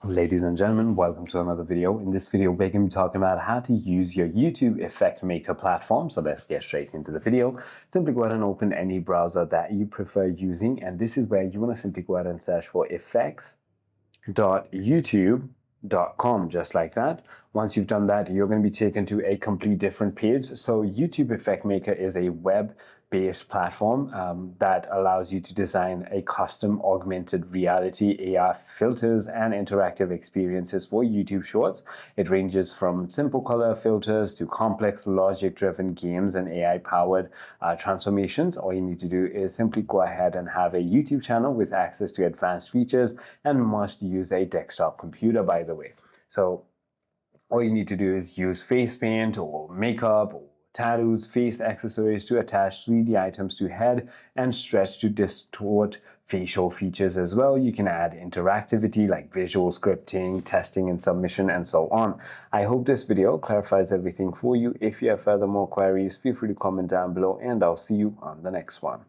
Ladies and gentlemen, welcome to another video. In this video, we're going to be talking about how to use your YouTube effect maker platform. So let's get straight into the video. Simply go ahead and open any browser that you prefer using. And this is where you want to simply go ahead and search for effects.youtube.com, just like that. Once you've done that, you're going to be taken to a complete different page. So YouTube Effect Maker is a web-based platform that allows you to design a custom augmented reality AR filters and interactive experiences for YouTube Shorts. It ranges from simple color filters to complex logic-driven games and AI-powered transformations. All you need to do is simply go ahead and have a YouTube channel with access to advanced features and must use a desktop computer, by the way. So all you need to do is use face paint or makeup or tattoos, face accessories to attach 3D items to head and stretch to distort facial features as well. You can add interactivity like visual scripting, testing and submission, and so on. I hope this video clarifies everything for you. If you have further more queries, feel free to comment down below and I'll see you on the next one.